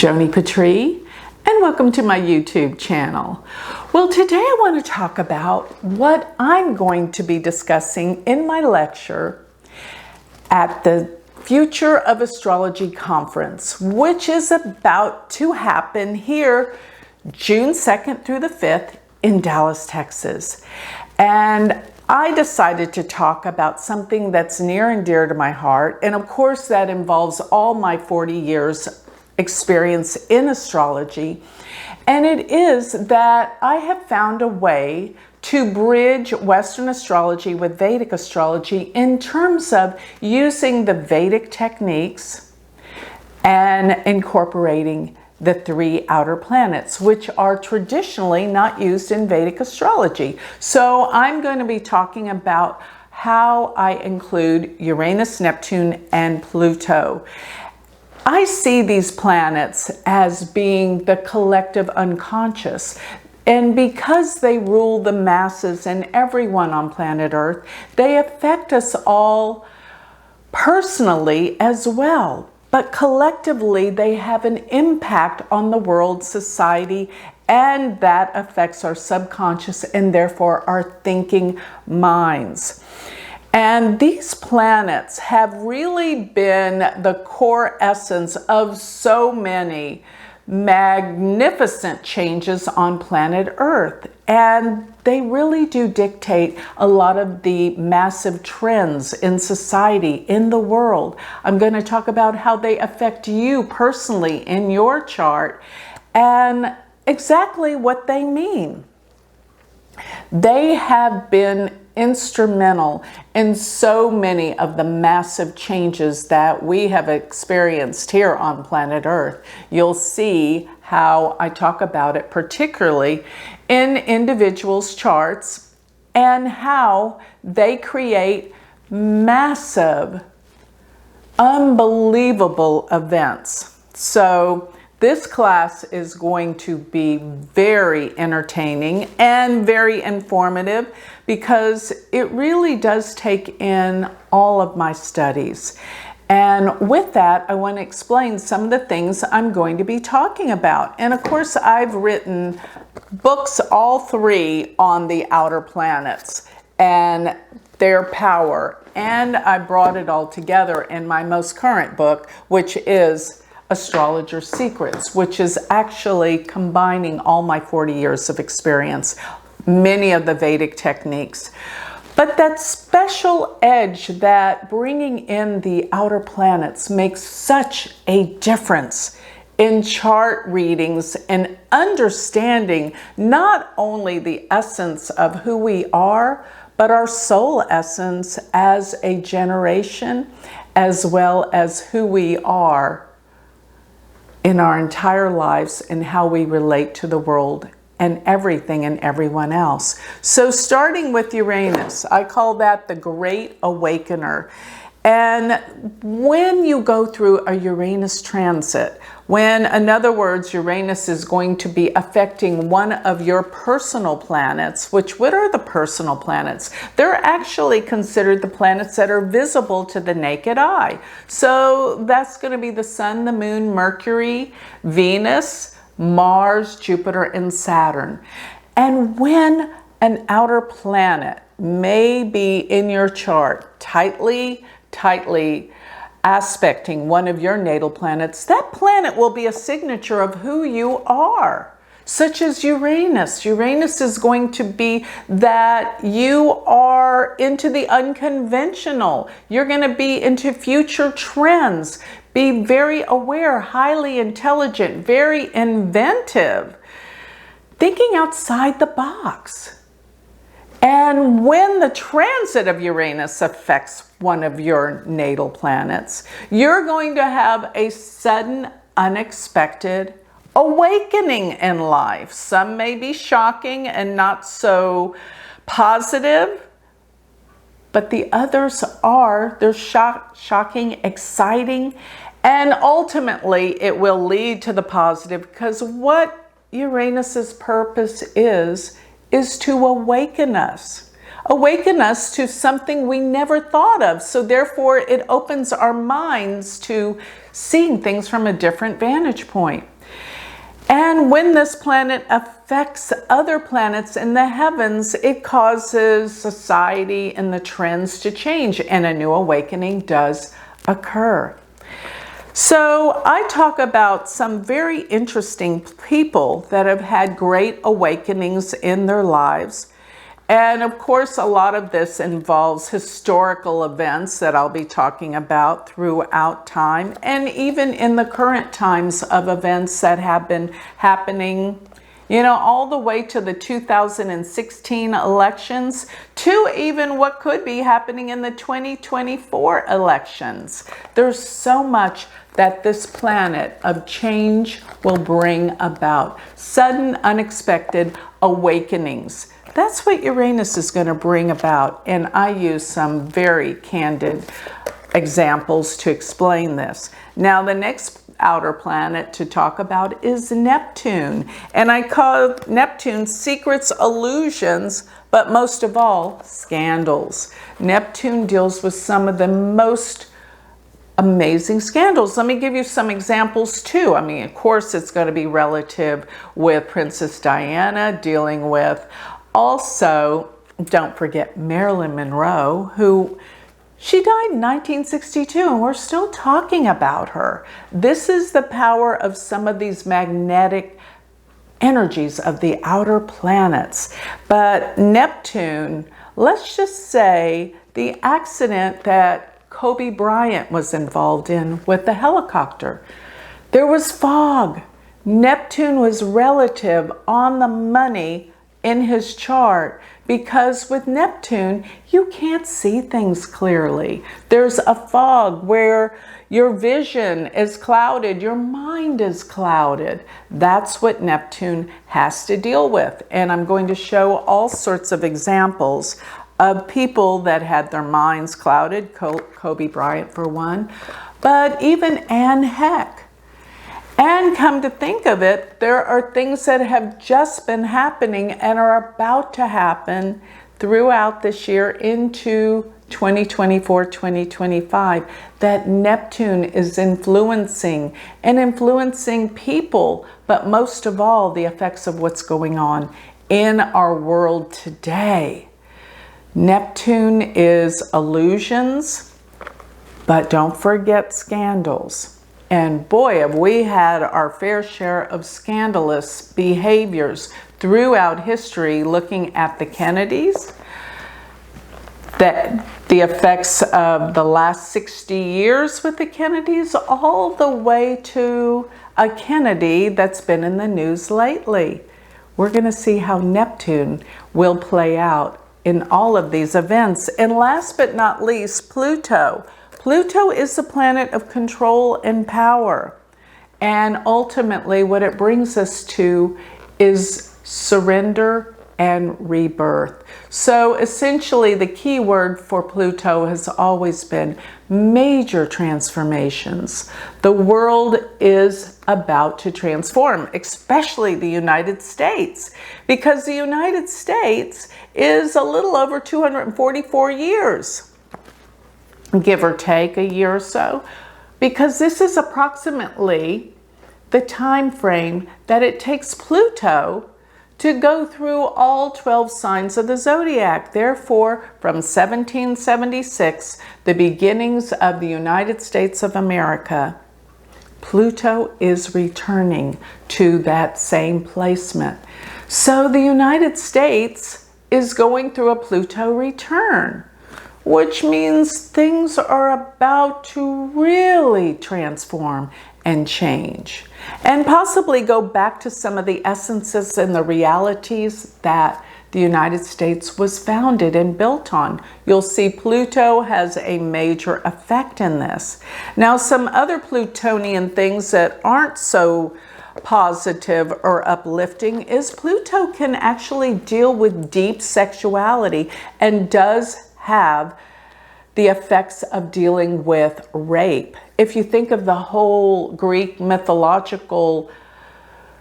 Joni Patry, and welcome to my YouTube channel. Well, today I want to talk about what I'm going to be discussing in my lecture at the Future of Astrology Conference, which is about to happen here June 2nd through the 5th in Dallas, Texas. And I decided to talk about something that's near and dear to my heart, and of course that involves all my 40 years experience in astrology, and it is that I have found a way to bridge Western astrology with Vedic astrology in terms of using the Vedic techniques and incorporating the 3 outer planets, which are traditionally not used in Vedic astrology. So I'm going to be talking about how I include Uranus, Neptune, and Pluto. I see these planets as being the collective unconscious, and because they rule the masses and everyone on planet Earth, they affect us all personally as well. But collectively, they have an impact on the world, society, and that affects our subconscious and therefore our thinking minds. And these planets have really been the core essence of so many magnificent changes on planet Earth. And they really do dictate a lot of the massive trends in society, in the world. I'm going to talk about how they affect you personally in your chart and exactly what they mean. They have been instrumental in so many of the massive changes that we have experienced here on planet Earth. You'll see how I talk about it, particularly in individuals' charts, and how they create massive, unbelievable events. So this class is going to be very entertaining and very informative because it really does take in all of my studies. And with that, I want to explain some of the things I'm going to be talking about. And of course, I've written books, all 3, on the outer planets and their power. And I brought it all together in my most current book, which is Astrologer's Secrets, which is actually combining all my 40 years of experience, many of the Vedic techniques. But that special edge that bringing in the outer planets makes such a difference in chart readings and understanding not only the essence of who we are, but our soul essence as a generation, as well as who we are in our entire lives and how we relate to the world and everything and everyone else. So starting with Uranus, I call that the Great Awakener. And when you go through a Uranus transit, when, in other words, Uranus is going to be affecting one of your personal planets, what are the personal planets? They're actually considered the planets that are visible to the naked eye. So that's going to be the Sun, the Moon, Mercury, Venus, Mars, Jupiter, and Saturn. And when an outer planet may be in your chart tightly aspecting one of your natal planets, that planet will be a signature of who you are, such as Uranus. Uranus is going to be that you are into the unconventional. You're going to be into future trends, be very aware, highly intelligent, very inventive, thinking outside the box. And when the transit of Uranus affects one of your natal planets, you're going to have a sudden, unexpected awakening in life. Some may be shocking and not so positive, but the others they're shocking, exciting, and ultimately it will lead to the positive, because what Uranus's purpose is to awaken us to something we never thought of. So therefore, it opens our minds to seeing things from a different vantage point. And when this planet affects other planets in the heavens, it causes society and the trends to change, and a new awakening does occur. So I talk about some very interesting people that have had great awakenings in their lives. And of course, a lot of this involves historical events that I'll be talking about throughout time, and even in the current times of events that have been happening, all the way to the 2016 elections, to even what could be happening in the 2024 elections. There's so much that this planet of change will bring about. Sudden, unexpected awakenings. That's what Uranus is going to bring about, and I use some very candid examples to explain this. Now, the next outer planet to talk about is Neptune, and I call Neptune secrets, illusions, but most of all, scandals. Neptune deals with some of the most amazing scandals. Let me give you some examples too. I mean, of course, it's going to be relative with Princess Diana, dealing with also, don't forget Marilyn Monroe, who she died in 1962, and we're still talking about her. This is the power of some of these magnetic energies of the outer planets. But Neptune, let's just say the accident that Kobe Bryant was involved in with the helicopter. There was fog. Neptune was relative on the money in his chart, because with Neptune, you can't see things clearly. There's a fog where your vision is clouded, your mind is clouded. That's what Neptune has to deal with. And I'm going to show all sorts of examples of people that had their minds clouded, Kobe Bryant for one, but even Anne Heck. And come to think of it, there are things that have just been happening and are about to happen throughout this year into 2024, 2025, that Neptune is influencing people, but most of all, the effects of what's going on in our world today. Neptune is illusions, but don't forget scandals. And boy, have we had our fair share of scandalous behaviors throughout history, looking at the Kennedys, the effects of the last 60 years with the Kennedys, all the way to a Kennedy that's been in the news lately. We're going to see how Neptune will play out in all of these events. And last but not least, Pluto. Pluto is the planet of control and power. And ultimately, what it brings us to is surrender and rebirth. So essentially, the key word for Pluto has always been major transformations. The world is about to transform, especially the United States, because the United States is a little over 244 years. Give or take a year or so, because this is approximately the time frame that it takes Pluto to go through all 12 signs of the zodiac. Therefore, from 1776, the beginnings of the United States of America, Pluto is returning to that same placement. So the United States is going through a Pluto return, which means things are about to really transform and change, and possibly go back to some of the essences and the realities that the United States was founded and built on. You'll see Pluto has a major effect in this. Now, some other Plutonian things that aren't so positive or uplifting is Pluto can actually deal with deep sexuality and does have the effects of dealing with rape. If you think of the whole Greek mythological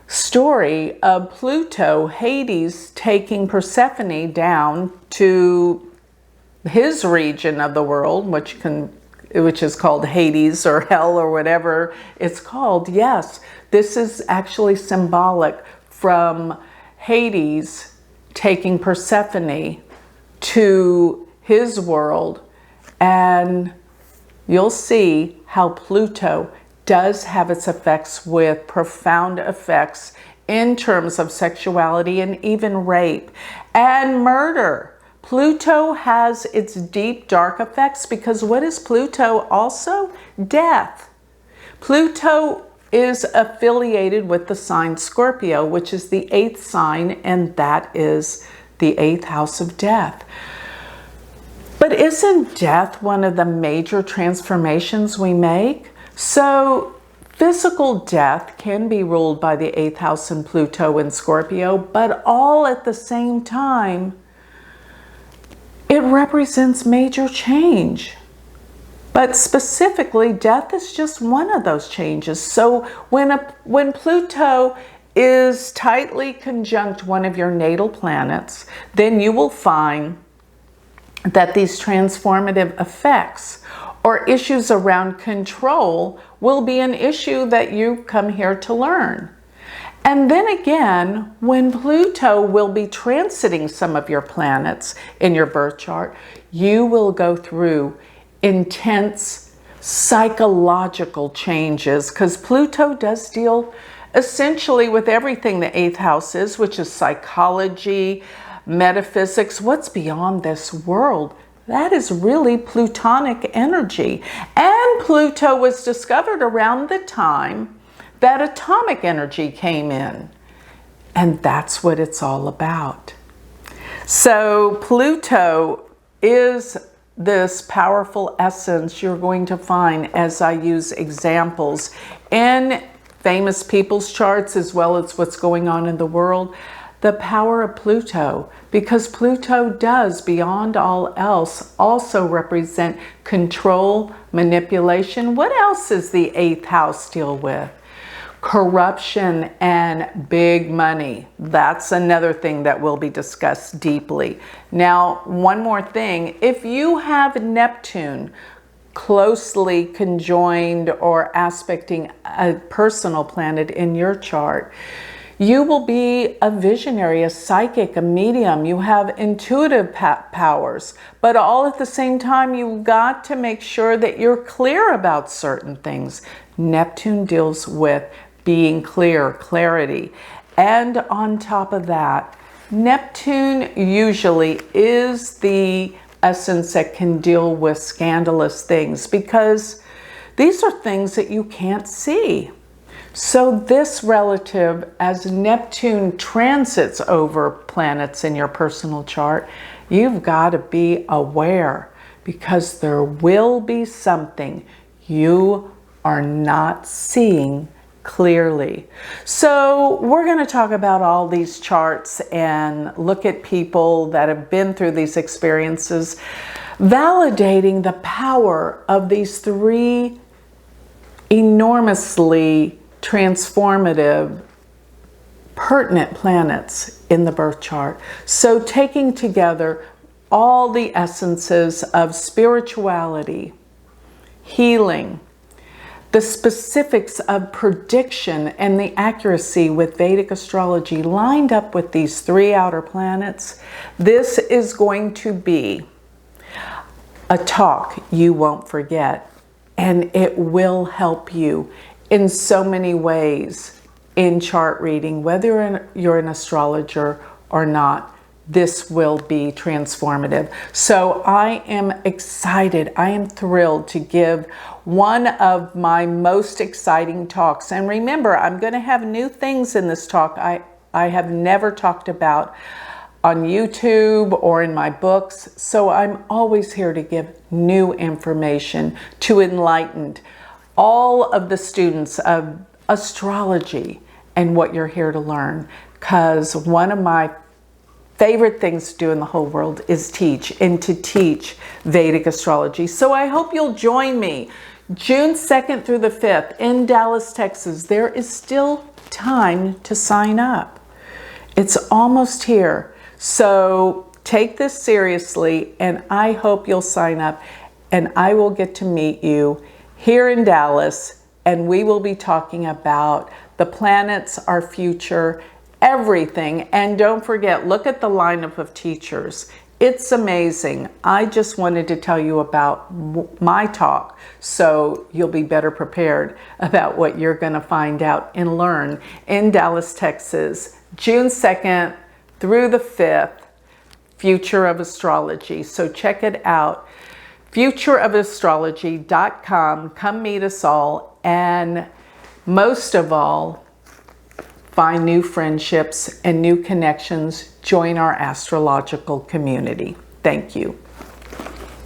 story of Pluto, Hades taking Persephone down to his region of the world, which which is called Hades or hell or whatever it's called. Yes, this is actually symbolic from Hades taking Persephone to his world, and you'll see how Pluto does have its effects with profound effects in terms of sexuality and even rape and murder. Pluto has its deep, dark effects because what is Pluto also? Death. Pluto is affiliated with the sign Scorpio, which is the 8th sign, and that is the 8th house of death. But isn't death one of the major transformations we make? So physical death can be ruled by the 8th house and Pluto in Scorpio, but all at the same time, it represents major change. But specifically, death is just one of those changes. So when Pluto is tightly conjunct one of your natal planets, then you will find that these transformative effects or issues around control will be an issue that you come here to learn. And then again, when Pluto will be transiting some of your planets in your birth chart, you will go through intense psychological changes, because Pluto does deal essentially with everything the 8th house is, which is psychology, metaphysics, what's beyond this world. That is really Plutonic energy. And Pluto was discovered around the time that atomic energy came in. And that's what it's all about. So Pluto is this powerful essence you're going to find as I use examples in famous people's charts as well as what's going on in the world. The power of Pluto, because Pluto does, beyond all else, also represent control, manipulation. What else does the 8th house deal with? Corruption and big money. That's another thing that will be discussed deeply. Now, one more thing. If you have Neptune closely conjoined or aspecting a personal planet in your chart, you will be a visionary, a psychic, a medium. You have intuitive powers, but all at the same time, you've got to make sure that you're clear about certain things. Neptune deals with being clear, clarity. And on top of that, Neptune usually is the essence that can deal with scandalous things, because these are things that you can't see. So this relative, as Neptune transits over planets in your personal chart, you've got to be aware, because there will be something you are not seeing clearly. So we're going to talk about all these charts and look at people that have been through these experiences, validating the power of these three enormously transformative, pertinent planets in the birth chart. So taking together all the essences of spirituality, healing, the specifics of prediction and the accuracy with Vedic astrology lined up with these three outer planets, this is going to be a talk you won't forget, and it will help you in so many ways in chart reading, whether you're an astrologer or not. This will be transformative. So I am excited. I am thrilled to give one of my most exciting talks. And remember, I'm going to have new things in this talk I have never talked about on YouTube or in my books. So I'm always here to give new information to enlighten all of the students of astrology and what you're here to learn. Because one of my favorite things to do in the whole world is teach, and to teach Vedic astrology. So I hope you'll join me June 2nd through the 5th in Dallas, Texas. There is still time to sign up. It's almost here. So take this seriously, and I hope you'll sign up and I will get to meet you here in Dallas, and we will be talking about the planets, our future, everything. And don't forget, look at the lineup of teachers. It's amazing. I just wanted to tell you about my talk so you'll be better prepared about what you're going to find out and learn in Dallas, Texas, June 2nd through the 5th, Future of Astrology. So check it out, futureofastrology.com. Come meet us all, and most of all, find new friendships and new connections. Join our astrological community. Thank you.